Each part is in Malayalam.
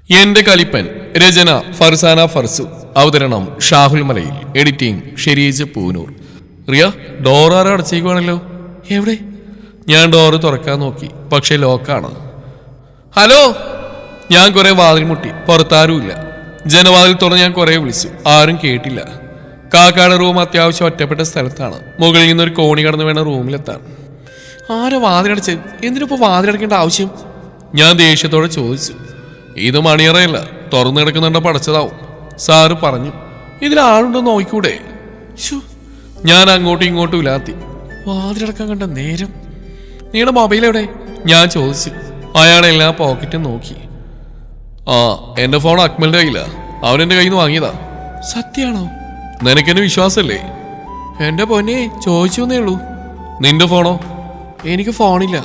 എന്റെ കലിപ്പൻ. രചന ഫർസാന ഫർസു. അവതരണം ഷാഹുൽ മലയിൽ. എഡിറ്റിംഗ് ഷെരീജ് പൂനൂർ. റിയ, ഡോറാറ് അടച്ചേക്കുവാണല്ലോ. എവിടെ? ഞാൻ ഡോറ് തുറക്കാൻ നോക്കി, പക്ഷെ ലോക്കാണ്. ഹലോ. ഞാൻ കുറെ വാതിൽ മുട്ടി, പുറത്താരുമില്ല. ജനവാതിൽ തുറന്ന് ഞാൻ കുറെ വിളിച്ചു, ആരും കേട്ടില്ല. കാക്കാട് റൂം അത്യാവശ്യം ഒറ്റപ്പെട്ട സ്ഥലത്താണ്. മുകളിൽ നിന്നൊരു കോണി കടന്ന് വേണം റൂമിലെത്താൻ. ആരോ വാതിലടച്ച്? എന്തിനിപ്പോ വാതിലടക്കേണ്ട ആവശ്യം? ഞാൻ ദേഷ്യത്തോടെ ചോദിച്ചു. ഇത് മണിയറയല്ല, തുറന്നു കിടക്കുന്നുണ്ട പടച്ചതാവും. സാറ് പറഞ്ഞു. ഇതിലാളുണ്ടോ നോക്കൂടെ? ഞാൻ അങ്ങോട്ടും ഇങ്ങോട്ടും ഇല്ലാത്തി. വാതിലടക്കാൻ കണ്ട നേരം. നിങ്ങളുടെ മൊബൈൽ എവിടെ? ഞാൻ ചോദിച്ചു. അയാൾ എല്ലാ പോക്കറ്റും നോക്കി. ആ, എന്റെ ഫോൺ അക്മലിന്റെ കയ്യില. അവൻ എന്റെ കയ്യിൽ നിന്ന് വാങ്ങിയതാ. സത്യാണോ? നിനക്കെന്നെ വിശ്വാസല്ലേ? എന്റെ പൊന്നെ, ചോദിച്ചു എന്നേ ഉള്ളൂ. നിന്റെ ഫോണോ? എനിക്ക് ഫോണില്ല.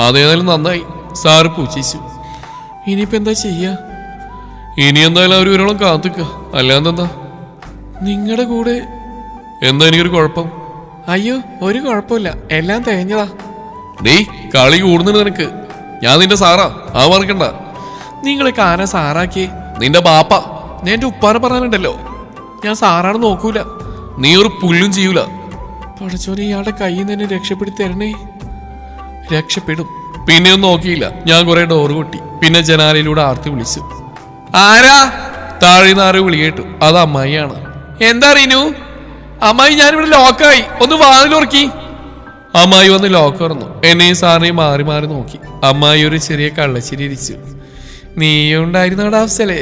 അതേതായാലും നന്നായി. സാറ് പൂച്ചിച്ചു. ഇനിയിപ്പോ എന്താ ചെയ്യാ? ഇനി എന്തായാലും അവർ ഒരാളും കാത്തുക്ക, അല്ലാന്തെന്താ? നിങ്ങളുടെ കൂടെ എന്താ എനിക്കൊരു കുഴപ്പം? അയ്യോ, ഒരു കുഴപ്പമില്ല, എല്ലാം തേഞ്ഞതാ. ഡേ, കളി കൂടുന്നുണ്ട് നിനക്ക്. ഞാൻ നിന്റെ സാറാ, ആ മറക്കണ്ട. നിങ്ങളൊക്കെ ആരാ സാറാക്കിയേ? നിന്റെ ബാപ്പ. ഞാൻ എന്റെ ഉപ്പാനെ പറഞ്ഞിട്ടുണ്ടല്ലോ, ഞാൻ സാറാണ് നോക്കൂല. നീ ഒരു പുല്ലും ചെയ്യൂല. പടച്ചോനെ, ഇയാളുടെ കയ്യിൽ നിന്ന് എന്നെ രക്ഷപ്പെടുത്തി തരണേ. രക്ഷപ്പെടും. പിന്നെയൊന്നും നോക്കിയില്ല. ഞാൻ കുറെ ഡോറ് കൊട്ടി, പിന്നെ ജനാലയിലൂടെ ആർത്തി വിളിച്ചു. ആരാ? താഴെ ആരോ വിളി കേട്ടു. അത് അമ്മായിയാണ്. എന്താ റീനു? അമ്മായി, ഞാനിവിടെ ലോക്കായി, ഒന്ന് വാതിലുറക്കി. അമ്മായി വന്ന് ലോക്ക് തുറന്നു. എന്നെയും സാറിനെയും മാറി മാറി നോക്കി. അമ്മായി ഒരു ചെറിയ കള്ളച്ചിരി ഇരിച്ചു. നീയുണ്ടായിരുന്നോടാ അവസലേ?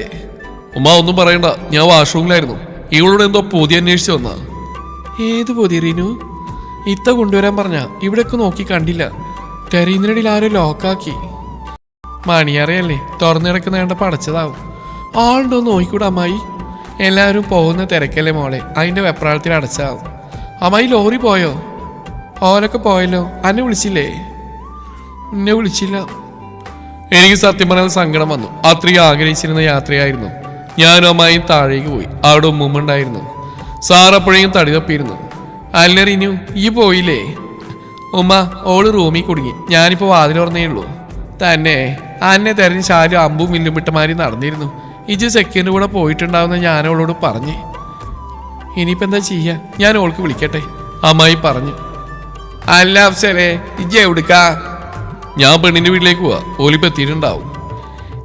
ഉമ്മ ഒന്നും പറയണ്ട, ഞാൻ വാഷ്റൂമിലായിരുന്നു. ഇവളോട് എന്തോ പൊതി അന്വേഷിച്ചു വന്നാ. ഏത് പൊതി റീനു? ഇത്ത കൊണ്ടുവരാൻ പറഞ്ഞ ഇവിടെയൊക്കെ നോക്കി കണ്ടില്ല. തെരയുന്നതിനിടയിൽ ആരോ ലോക്കാക്കി. മണിയറിയല്ലേ, തുറന്നു കിടക്കുന്ന കണ്ട പടച്ചതാവും. ആളുണ്ടോ നോക്കിക്കൂടെ അമ്മായി? എല്ലാവരും പോകുന്ന തിരക്കല്ലേ മോളെ, അതിന്റെ വെപ്രാളത്തിൽ അടച്ചാവും. അമ്മായി, ലോറി പോയോ? ഓലൊക്കെ പോയല്ലോ. അന്നെ വിളിച്ചില്ലേ? എന്നെ വിളിച്ചില്ല. എനിക്ക് സത്യം പറഞ്ഞാൽ സങ്കടം വന്നു. അത്രയും ആഗ്രഹിച്ചിരുന്ന യാത്രയായിരുന്നു. ഞാനും അമ്മായിയും താഴേക്ക് പോയി. അവിടെ ഉമ്മുണ്ടായിരുന്നു. സാറപ്പോഴേക്കും തടി തപ്പിയിരുന്നു. അല്ല റിനു, ഈ പോയില്ലേ? ഉമ്മ, ഓള് റൂമിൽ കുടുങ്ങി. ഞാനിപ്പോ വാതിലുറന്നേ ഉള്ളൂ. തന്നെ അന്നെ തെരഞ്ഞ് ശാലും അമ്പും മില്ലും വിട്ടമാരി നടന്നിരുന്നു. ഇജ് സെക്കൻഡ് കൂടെ പോയിട്ടുണ്ടാവുന്ന ഞാൻ അവളോട് പറഞ്ഞേ. ഇനിയിപ്പോ എന്താ ചെയ്യാ? ഞാൻ ഓൾക്ക് വിളിക്കട്ടെ, അമ്മായി പറഞ്ഞു. അല്ല അഫ്സലേ, ഇജ് എവിടുക്കാ? ഞാൻ പെണ്ണിന്റെ വീട്ടിലേക്ക് പോവാ. ഓലിപ്പോ എത്തിയിട്ടുണ്ടാവും.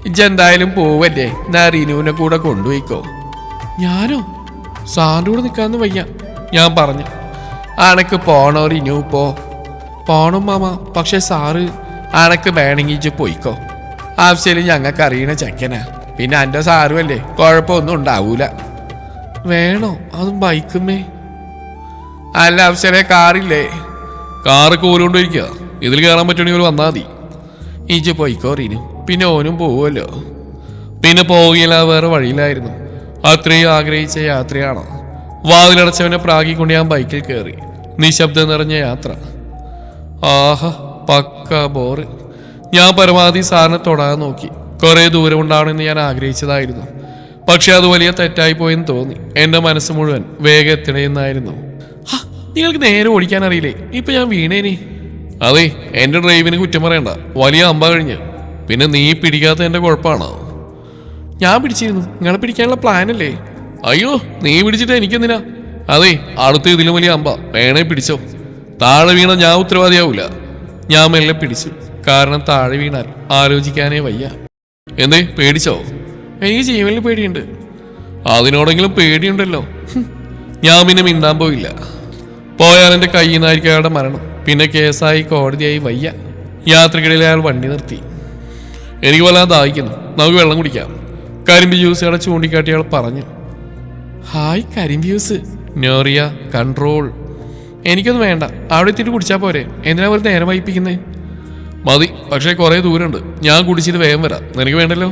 ഇജ് എന്തായാലും പോവല്ലേ, ഞാൻ റീനുവിനെ കൂടെ കൊണ്ടുപോയിക്കോ. ഞാനോ? സാറിന്റെ കൂടെ നിൽക്കാന്ന് വയ്യ, ഞാൻ പറഞ്ഞു. അനക്ക് പോണോ റിനു? പോണം മാമ, പക്ഷെ സാറ്. അനക്ക് വേണമെങ്കിൽ ഇജ് പോയിക്കോ. ആവശ്യം ഞങ്ങൾക്ക് അറിയണ ചെക്കനാ, പിന്നെ എൻ്റെ സാറും അല്ലേ, കുഴപ്പമൊന്നും ഉണ്ടാവൂല. വേണോ? അതും ബൈക്കുമേ? അല്ല ആവശ്യമേ, കാറില്ലേ? കാറൊക്കെ ഓരോണ്ടിരിക്കുക. ഇതിൽ കയറാൻ പറ്റുമെങ്കിൽ വന്നാൽ മതി. ഇജ് പോയിക്കോ റീനു, പിന്നെ ഓനും പോവുമല്ലോ. പിന്നെ പോവുകയില്ല, വേറെ വഴിയിലായിരുന്നു. അത്രയും ആഗ്രഹിച്ച യാത്രയാണ്. വാതിലടച്ചവനെ പ്രാഗിക്കൊണ്ട് ഞാൻ ബൈക്കിൽ കയറി. നിശബ്ദം നിറഞ്ഞ യാത്ര. ആഹാ, പക്ക ബോറ്. ഞാൻ പരമാവധി സാറിനെ തൊടാൻ നോക്കി. കുറെ ദൂരം ഉണ്ടാവണമെന്ന് ഞാൻ ആഗ്രഹിച്ചതായിരുന്നു. പക്ഷെ അത് വലിയ തെറ്റായി പോയെന്ന് തോന്നി. എന്റെ മനസ്സ് മുഴുവൻ വേഗം എത്തണേന്നായിരുന്നു. നിങ്ങൾക്ക് നേരെ ഓടിക്കാൻ അറിയില്ലേ? ഇപ്പൊ ഞാൻ വീണേനി. അതെ, എന്റെ ഡ്രൈവിന് കുറ്റം പറയണ്ട. വലിയ അമ്പ കഴിഞ്ഞ്. പിന്നെ നീ പിടിക്കാത്ത എന്റെ കുഴപ്പമാണോ? ഞാൻ പിടിച്ചിരുന്നു. നിങ്ങളെ പിടിക്കാനുള്ള പ്ലാനല്ലേ? അയ്യോ, നീ പിടിച്ചിട്ട് എനിക്കെന്തിനാ? അതെ, അടുത്ത ഇതിലും വലിയ അമ്പ. വേണേ പിടിച്ചോ. താഴെ വീണ ഞാൻ ഉത്തരവാദിയാവൂല. ഞാൻ മെല്ലെ പിടിച്ചു. കാരണം താഴെ വീണാൽ ആലോചിക്കാനേ വയ്യ. എന്തേ, പേടിച്ചോ? എനിക്ക് ജീവനിൽ പേടിയുണ്ട്. അതിനോടെങ്കിലും പേടിയുണ്ടല്ലോ. ഞാൻ പിന്നെ മിണ്ടാൻ പോയില്ല. പോയാൽ എൻ്റെ കയ്യിൽ നിന്നായിരിക്കും അയാളുടെ മരണം. പിന്നെ കേസായി, കോടതിയായി, വയ്യ. യാത്രക്കിടയിൽ അയാൾ വണ്ടി നിർത്തി. എനിക്ക് വല്ലാതെ ദാഹിക്കുന്നു, നമുക്ക് വെള്ളം കുടിക്കാം. കരിമ്പ് ജ്യൂസ് അയാളെ ചൂണ്ടിക്കാട്ടി അയാൾ പറഞ്ഞു. ഹായ്, കരിമ്പ് ജ്യൂസ്. നോറിയ, കൺട്രോൾ. എനിക്കൊന്നും വേണ്ട, അവിടെ എത്തിയിട്ട് കുടിച്ചാൽ പോരെ. എന്തിനാ വെറുതെ നേരം വൈപ്പിക്കുന്നത്? മതി, പക്ഷേ കുറേ ദൂരമുണ്ട്. ഞാൻ കുടിച്ചിട്ട് വേഗം വരാം. നിനക്ക് വേണ്ടല്ലോ?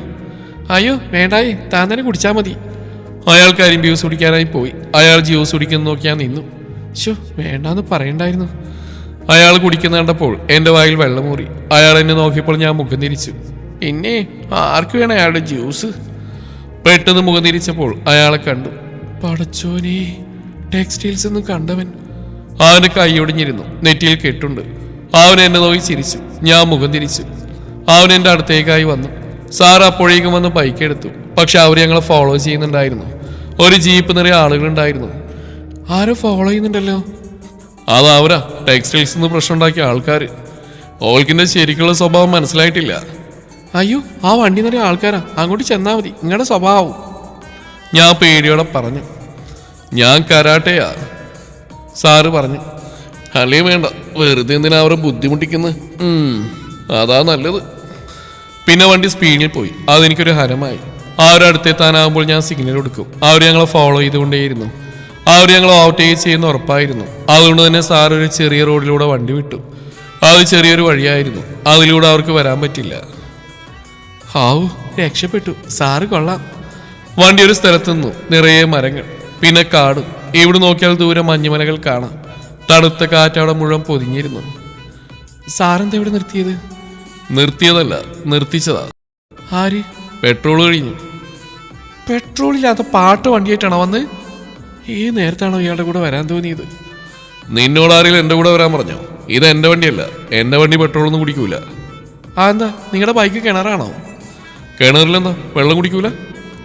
അയ്യോ വേണ്ടായി, താൻ തന്നെ കുടിച്ചാൽ മതി. അയാൾ കരിമ്പ് ജ്യൂസ് കുടിക്കാനായി പോയി. അയാൾ ജ്യൂസ് കുടിക്കുന്ന നോക്കി ഞാൻ നിന്നു. വേണ്ടാന്ന് പറയണ്ടായിരുന്നു. അയാൾ കുടിക്കുന്ന കണ്ടപ്പോൾ എൻ്റെ വായിൽ വെള്ളമൂറി. അയാൾ എന്നെ നോക്കിയപ്പോൾ ഞാൻ മുഖം തിരിച്ചു. പിന്നെ ആർക്ക് വേണം അയാളുടെ ജ്യൂസ്? പെട്ടെന്ന് മുഖം തിരിച്ചപ്പോൾ അയാളെ കണ്ടു. പടച്ചോനെ, ടെക്സ്റ്റൈൽസ് ഒന്നും കണ്ടവൻ. അവന്റെ കൈ ഒടിഞ്ഞിരുന്നു, നെറ്റിയിൽ കെട്ടുണ്ട്. അവൻ എന്നെ നോക്കി ചിരിച്ചു. ഞാൻ മുഖം തിരിച്ചു. അവൻ എൻ്റെ അടുത്തേക്കായി വന്നു. സാർ അപ്പോഴേക്കും വന്ന് ബൈക്ക് എടുത്തു. പക്ഷെ അവർ ഞങ്ങളെ ഫോളോ ചെയ്യുന്നുണ്ടായിരുന്നു. ഒരു ജീപ്പ് നിറയെ ആളുകളുണ്ടായിരുന്നു. ആരോ ഫോളോ ചെയ്യുന്നുണ്ടല്ലോ. അതവരാ ടെക്സ്റ്റൈൽസ് നിന്ന് പ്രശ്നം ഉണ്ടാക്കിയ ആൾക്കാർ. ഓൾക്കിന്റെ ശരിക്കുള്ള സ്വഭാവം മനസ്സിലായിട്ടില്ല. അയ്യോ, ആ വണ്ടി നിറയെ ആൾക്കാരാ, അങ്ങോട്ട് ചെന്നാൽ മതി, നിങ്ങളുടെ സ്വഭാവം. ഞാൻ പേടിയോടെ പറഞ്ഞു. ഞാൻ കരാട്ടയാ, സാറ് പറഞ്ഞു. അല്ലേ വേണ്ട, വെറുതെ എന്തിനാ അവരെ ബുദ്ധിമുട്ടിക്കുന്നത്. അതാ നല്ലത്. പിന്നെ വണ്ടി സ്പീഡിൽ പോയി. അതെനിക്കൊരു ഹരമായി. അവരടുത്തെത്താനാകുമ്പോൾ ഞാൻ സിഗ്നൽ കൊടുക്കും. അവർ ഞങ്ങളെ ഫോളോ ചെയ്തുകൊണ്ടേയിരുന്നു. അവർ ഞങ്ങൾ ഓവർടേക്ക് ചെയ്യുന്ന ഉറപ്പായിരുന്നു. അതുകൊണ്ട് തന്നെ സാർ ഒരു ചെറിയ റോഡിലൂടെ വണ്ടി വിട്ടു. അത് ചെറിയൊരു വഴിയായിരുന്നു. അതിലൂടെ അവർക്ക് വരാൻ പറ്റില്ല. ഹാവു, രക്ഷപ്പെട്ടു. സാറ് കൊള്ളാം. വണ്ടി ഒരു സ്ഥലത്ത് നിന്നു. നിറയെ മരങ്ങൾ, പിന്നെ കാടും. ഇവിടെ നോക്കിയാൽ ദൂരെ മഞ്ഞുമലകൾ കാണാം. തണുത്ത കാറ്റവിടെ മുഴുവൻ പൊതിഞ്ഞിരുന്നു. സാറെന്താ ഇവിടെ നിർത്തിയത്? നിർത്തിയതല്ല, നിർത്തിച്ചതാ. ആര്? പെട്രോൾ കഴിഞ്ഞു. പെട്രോളില്ലാത്ത പാട്ട് വണ്ടിയായിട്ടാണോ വന്ന്? ഈ നേരത്താണോ ഇയാളുടെ കൂടെ വരാൻ തോന്നിയത്? നിന്നോടാരെങ്കിലും എൻ്റെ കൂടെ വരാൻ പറഞ്ഞോ? ഇത് എൻ്റെ വണ്ടിയല്ല. എൻ്റെ വണ്ടി പെട്രോളൊന്നും കുടിക്കൂല. എന്താ, നിങ്ങളുടെ ബൈക്ക് കിണറാണോ? കിണറിലെന്താ വെള്ളം കുടിക്കൂല?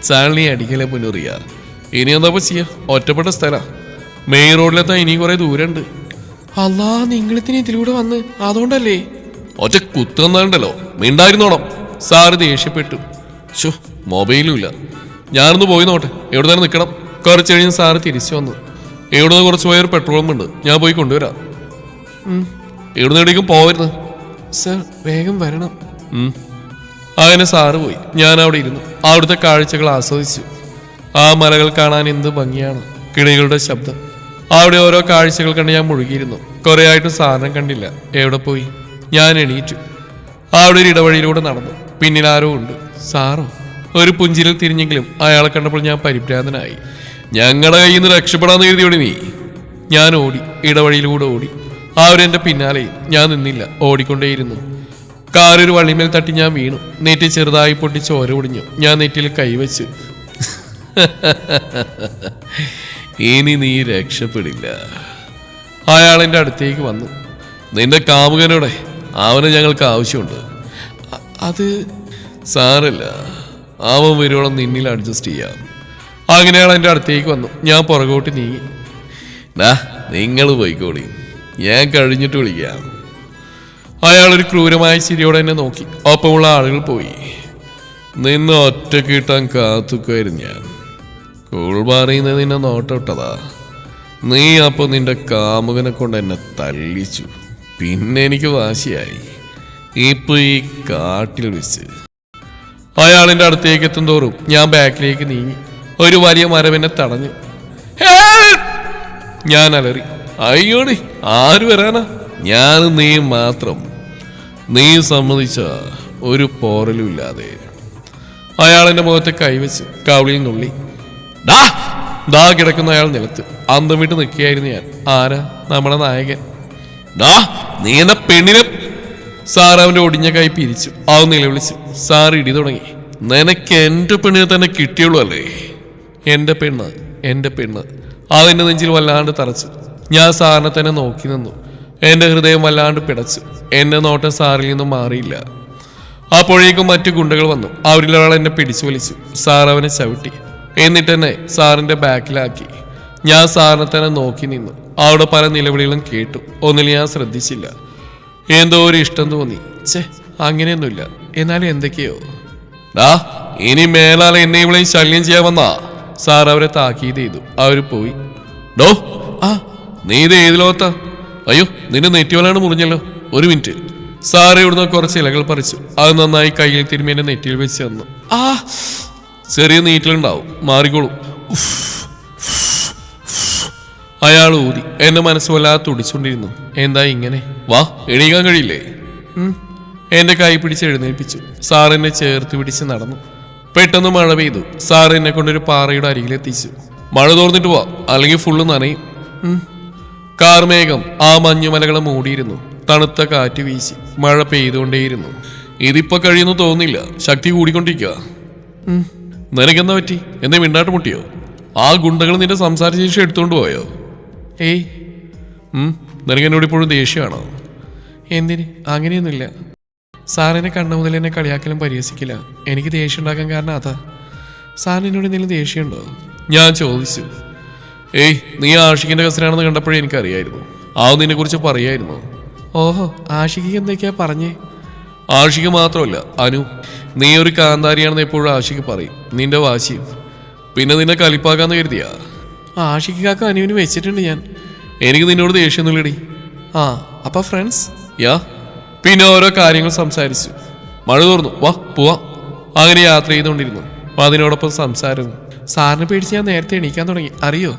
ചാളി അടിക്കലെ പുനറിയ. ഇനി എന്താ ചെയ്യാ? ഒറ്റപ്പെട്ട സ്ഥലം. മെയിൻ റോഡിലെത്താൻ ഇനിയും കുറെ ദൂരമുണ്ട്. അല്ലാ, നിങ്ങളിത്തിന് ഇതിലൂടെ വന്ന് അതുകൊണ്ടല്ലേ? ഒറ്റ കുത്തുന്നുണ്ടല്ലോ, മിണ്ടായിരുന്നോണം. സാറ് ദേഷ്യപ്പെട്ടു. ഷോ, മൊബൈലും ഇല്ല. ഞാനൊന്ന് പോയി നോട്ടെ, എവിടെ തന്നെ നിൽക്കണം. കുറച്ച് കഴിഞ്ഞ് സാറ് തിരിച്ചു വന്നു. എവിടെ നിന്ന് കുറച്ച് പോയൊരു പെട്രോൾ പമ്പ് ഉണ്ട്, ഞാൻ പോയി കൊണ്ടുവരാം. എവിടെ നിന്ന് എവിടേക്കും പോവരുത് സർ, വേഗം വരണം. അങ്ങനെ സാറ് പോയി. ഞാൻ അവിടെ ഇരുന്നു. അവിടുത്തെ കാഴ്ചകൾ ആസ്വദിച്ചു. ആ മലകൾ കാണാൻ എന്ത് ഭംഗിയാണ്. കിളികളുടെ ശബ്ദം. അവിടെ ഓരോ കാഴ്ചകൾ കണ്ട് ഞാൻ മുഴുകിയിരുന്നു. കുറെ ആയിട്ടും സാറിനെ കണ്ടില്ല. എവിടെ പോയി? ഞാൻ എണീറ്റു. അവിടെ ഒരു ഇടവഴിയിലൂടെ നടന്നു. പിന്നിൽ ആരോ ഉണ്ട്. സാറോ? ഒരു പുഞ്ചിരിൽ തിരിഞ്ഞെങ്കിലും അയാളെ കണ്ടപ്പോൾ ഞാൻ പരിഭ്രാന്തനായി. ഞങ്ങളുടെ കയ്യിൽ നിന്ന് രക്ഷപ്പെടാന്ന് കരുതിയോടി നീ? ഞാൻ ഓടി, ഇടവഴിയിലൂടെ ഓടി. അവരെന്റെ പിന്നാലെയും. ഞാൻ നിന്നില്ല, ഓടിക്കൊണ്ടേയിരുന്നു. കാറൊരു വള്ളിമേൽ തട്ടി ഞാൻ വീണു. നെറ്റി ചെറുതായി പൊട്ടി ചോര ഒടിഞ്ഞു. ഞാൻ നെറ്റിയിൽ കൈവച്ച്. ഇനി നീ രക്ഷപ്പെടില്ല. അയാൾ എൻ്റെ അടുത്തേക്ക് വന്നു. നിന്റെ കാമുകനോടെ, അവന് ഞങ്ങൾക്ക് ആവശ്യമുണ്ട്. അത് സാരല്ല, അവൻ വരുവോളം നിന്നിൽ അഡ്ജസ്റ്റ് ചെയ്യാം. അങ്ങനെ അയാൾ എൻ്റെ അടുത്തേക്ക് വന്നു. ഞാൻ പുറകോട്ട് നീങ്ങി. നിങ്ങൾ പോയിക്കോടി, ഞാൻ കഴിഞ്ഞിട്ട് വിളിക്കാം. അയാളൊരു ക്രൂരമായ ചിരിയോടെ എന്നെ നോക്കി. ഒപ്പമുള്ള ആളുകൾ പോയി. നിന്നെ ഒറ്റ കിട്ടാൻ കാത്തുക്കായിരുന്നു ഞാൻ. കൂൾമാറിയുന്ന നിന്നെ നോട്ടോട്ടതാ. നീ അപ്പോൾ നിന്റെ കാമുകനെ കൊണ്ട് എന്നെ തല്ലിച്ചു. പിന്നെ എനിക്ക് വാശിയായി. ഇപ്പൊ ഈ കാട്ടിൽ വെച്ച്. അയാളിൻ്റെ അടുത്തേക്ക് എത്തും തോറും ഞാൻ ബാക്കിലേക്ക് നീങ്ങി. ഒരു വലിയ മരം എന്നെ തടഞ്ഞു. ഞാൻ അലറി. അയ്യോടി, ആര് വരാനാ? ഞാനും നീ മാത്രം. നീ സമ്മതിച്ച ഒരു പോറലും ഇല്ലാതെ. അയാളെന്റെ മുഖത്തെ കൈവച്ച് കവിളിൽ നുള്ളി. ദാ കിടക്കുന്ന അയാൾ നിലത്ത് അന്തം വിട്ട് നിൽക്കുകയായിരുന്നു ഞാൻ. ആരാ? നമ്മുടെ നായകൻ. നീ എന്ന പെണ്ണിനെ. സാർ അവന്റെ ഒടിഞ്ഞ കൈ പിരിച്ചു. അവൻ നിലവിളിച്ചു. സാർ ഇടി തുടങ്ങി. നിനക്ക് എന്റെ പെണ്ണിനെ തന്നെ കിട്ടിയുള്ളൂ അല്ലേ? എന്റെ പെണ്ണ്, എന്റെ പെണ്ണ്. അതെന്റെ നെഞ്ചിൽ വല്ലാണ്ട് തറച്ചു. ഞാൻ സാറിനെ തന്നെ നോക്കി നിന്നു. എന്റെ ഹൃദയം വല്ലാണ്ട് പിടച്ചു. എന്റെ നോട്ടം സാറിൽ നിന്നും മാറിയില്ല. അപ്പോഴേക്കും മറ്റു ഗുണ്ടകൾ വന്നു. അവരിലൊരാൾ എന്നെ പിടിച്ചു വലിച്ചു. സാർ അവനെ ചവിട്ടി. എന്നിട്ട് എന്നെ സാറിന്റെ ബാക്കിലാക്കി. ഞാൻ സാറിനെ തന്നെ നോക്കി നിന്നു. അവിടെ പല നിലവിളികളും കേട്ടു. ഒന്നിൽ ഞാൻ ശ്രദ്ധിച്ചില്ല. എന്തോ ഒരു ഇഷ്ടം തോന്നി. അങ്ങനെയൊന്നുമില്ല, എന്നാലും എന്തൊക്കെയോ. ഇനി മേലാൽ എന്നെ ഇവളെയും ശല്യം ചെയ്യാൻ വന്നാ. സാർ അവരെ താക്കീത് ചെയ്തു. അവര് പോയി. നീ ഇത് ഏത് ലോകത്താ? അയ്യോ, നിന്റെ നെറ്റിവലാണ് മുറിഞ്ഞല്ലോ. ഒരു മിനിറ്റ്. സാറ് ഇവിടുന്ന് കുറച്ച് ഇലകൾ പറിച്ചു. അത് നന്നായി കയ്യിൽ തിരുമ്മി എന്റെ നെറ്റിയിൽ വെച്ച് തന്നു. ചെറിയ നീറ്റലുണ്ടാവും, മാറിക്കോളും. അയാൾ ഊതി. എന്റെ മനസ്സ് വല്ലാതെ തുടിച്ചുകൊണ്ടിരുന്നു. എന്താ ഇങ്ങനെ? വാ, എണീക്കാൻ കഴിയില്ലേ? എന്റെ കൈ പിടിച്ച് എഴുന്നേൽപ്പിച്ചു. സാർ എന്നെ ചേർത്ത് പിടിച്ച് നടന്നു. പെട്ടെന്ന് മഴ പെയ്തു. സാർ എന്നെ കൊണ്ടൊരു പാറയുടെ അരികിലെത്തിച്ചു. മഴ തോർന്നിട്ട് പോവാ, അല്ലെങ്കിൽ ഫുള്ള് നനയും. കാർമേഘം ആ മഞ്ഞുമലകളെ മൂടിയിരുന്നു. തണുത്ത കാറ്റ് വീശി. മഴ പെയ്തുകൊണ്ടേയിരുന്നു. ഇതിപ്പോ കഴിയുന്നു തോന്നില്ല, ശക്തി കൂടിക്കൊണ്ടിരിക്കുക. നിനക്കെന്താ പറ്റി? എന്നെ മിണ്ടാട്ട് മുട്ടിയോ? ആ ഗുണ്ടകൾ നിന്റെ സംസാര ശേഷി എടുത്തുകൊണ്ട് പോയോ? ഏയ്, നിനക്ക് എന്നോട് ഇപ്പോഴും ദേഷ്യമാണോ? എന്തിന്? അങ്ങനെയൊന്നുമില്ല. സാറിനെ കണ്ണു മുതൽ എന്നെ കളിയാക്കലും പരിഹസിക്കില്ല. എനിക്ക് ദേഷ്യം ഉണ്ടാക്കാൻ കാരണം അതാ. സാറിന് എന്നോട് എന്തെങ്കിലും ദേഷ്യമുണ്ടോ? ഞാൻ ചോദിച്ചു. ഏയ്, നീ ആഷിഖിന്റെ കസിനാണെന്ന് കണ്ടപ്പോഴേ എനിക്കറിയായിരുന്നു. നിന്നെ കുറിച്ച് പറയായിരുന്നു. ഓഹോ, ആഷിഖിക്ക് എന്തൊക്കെയാ പറഞ്ഞേ? ആഷിഖ് മാത്രമല്ല, അനു. നീ ഒരു കാന്താരിയാണെന്ന് എപ്പോഴും ആഷിഖ് പറയും. നിന്റെ വാശിയും. പിന്നെ നിന്നെ കളിപ്പാക്കാന്ന് കരുതിയാ? ആഷിഖാക്ക അനുവിന് വെച്ചിട്ടുണ്ട് ഞാൻ. എനിക്ക് നിന്നോട് ദേഷ്യമൊന്നുമില്ലടി. അപ്പൊ ഫ്രണ്ട്സ്? യാ. പിന്നെ ഓരോ കാര്യങ്ങൾ സംസാരിച്ചു. മഴ തോർന്നു, വാ പോവാ. അങ്ങനെ യാത്ര ചെയ്തുകൊണ്ടിരുന്നു. അതിനോടൊപ്പം സംസാരവും. സാറിനെ പേടിച്ച് ഞാൻ നേരത്തെ എണീക്കാൻ തുടങ്ങി, അറിയോ?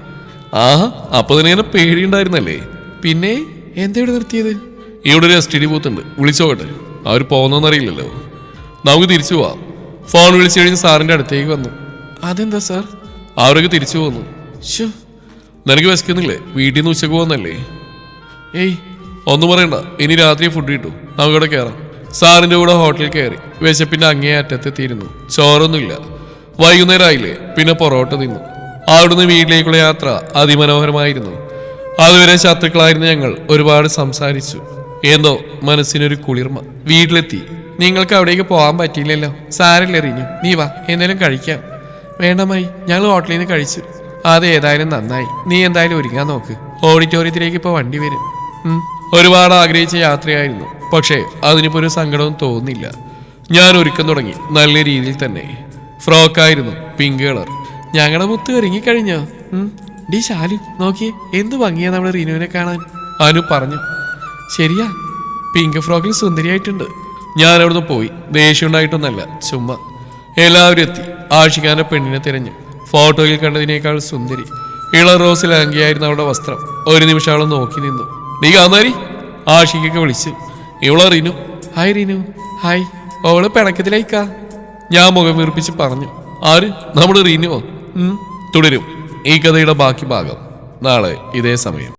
അപ്പൊ നിനങ്ങനെ പേടിയുണ്ടായിരുന്നല്ലേ? പിന്നെ എന്താ ഇവിടെ നിർത്തിയത്? ഇവിടെ ഒരു STD ബൂത്തുണ്ട്, വിളിച്ചോട്ടെ. അവർ പോകുന്നറിയില്ലല്ലോ. നമുക്ക് തിരിച്ചു പോവാം. ഫോൺ വിളിച്ചു കഴിഞ്ഞ് സാറിന്റെ അടുത്തേക്ക് വന്നു. അതെന്താ സാർ? അവരൊക്കെ തിരിച്ചു പോന്നു. നിനക്ക് വിശക്കുന്നില്ലേ? വീട്ടിൽ നിന്ന് ഉച്ചക്ക് പോകുന്നല്ലേ? ഏയ്, ഒന്നും പറയണ്ട. ഇനി രാത്രി ഫുഡ് കിട്ടും, നമുക്കിവിടെ കയറാം. സാറിന്റെ കൂടെ ഹോട്ടലിൽ കയറി. വിശപ്പിന്റെ അങ്ങേ അറ്റത്തെത്തിയിരുന്നു. ചോറൊന്നുമില്ല. വൈകുന്നേരം ആയില്ലേ, പിന്നെ പൊറോട്ട തിന്നു. അവിടുന്ന് വീട്ടിലേക്കുള്ള യാത്ര അതിമനോഹരമായിരുന്നു. അതുവരെ ശത്രുക്കളായിരുന്ന ഞങ്ങൾ ഒരുപാട് സംസാരിച്ചു. എന്തോ മനസ്സിനൊരു കുളിർമ. വീട്ടിലെത്തി. നിങ്ങൾക്ക് അവിടേക്ക് പോകാൻ പറ്റിയില്ലല്ലോ. സാരല്ലേ റിനു, നീ വാ, എന്തെങ്കിലും കഴിക്കാം. വേണ്ടമായി, ഞങ്ങൾ ഹോട്ടലിൽ നിന്ന് കഴിച്ചു. അത് ഏതായാലും നന്നായി. നീ എന്തായാലും ഒരുങ്ങാൻ നോക്ക്. ഓഡിറ്റോറിയത്തിലേക്ക് ഇപ്പോൾ വണ്ടി വരും. ഒരുപാട് ആഗ്രഹിച്ച യാത്രയായിരുന്നു. പക്ഷേ അതിനിപ്പോൾ ഒരു സങ്കടവും തോന്നുന്നില്ല. ഞാൻ ഒരുക്കം തുടങ്ങി, നല്ല രീതിയിൽ തന്നെ. ഫ്രോക്കായിരുന്നു, പിങ്ക് കളർ. ഞങ്ങളുടെ മുത്ത് ഒരുങ്ങിക്കഴിഞ്ഞോ? ഡി ശാലു, നോക്കിയേ എന്ത് ഭംഗിയാ നമ്മുടെ റീനുവിനെ കാണാൻ. അനു പറഞ്ഞു. ശരിയാ, പിങ്ക് ഫ്രോക്കിൽ സുന്ദരിയായിട്ടുണ്ട്. ഞാൻ അവിടുന്ന് പോയി. ദേഷ്യം ഉണ്ടായിട്ടൊന്നല്ല, ചുമ്മാ. എല്ലാവരും എത്തി. ആഷിഖാന്റെ പെണ്ണിനെ തിരഞ്ഞു. ഫോട്ടോയിൽ കണ്ടതിനേക്കാൾ സുന്ദരി. ഇള റോസിൽ അങ്കിയായിരുന്നു അവളുടെ വസ്ത്രം. ഒരു നിമിഷം അവളെ നോക്കി നിന്നു. നീ കാന്താരി? ആഷിഖൊക്കെ വിളിച്ചു. ഇവളോ റിനു. ഹായ് റിനു. ഹായ്. അവള് പിണക്കത്തിലേക്കാ. ഞാൻ മുഖം വീർപ്പിച്ച് പറഞ്ഞു. ആര്? നമ്മുടെ റിനുവോ? തുടരും ഈ കഥയുടെ ബാക്കി ഭാഗം നാളെ ഇതേ സമയം.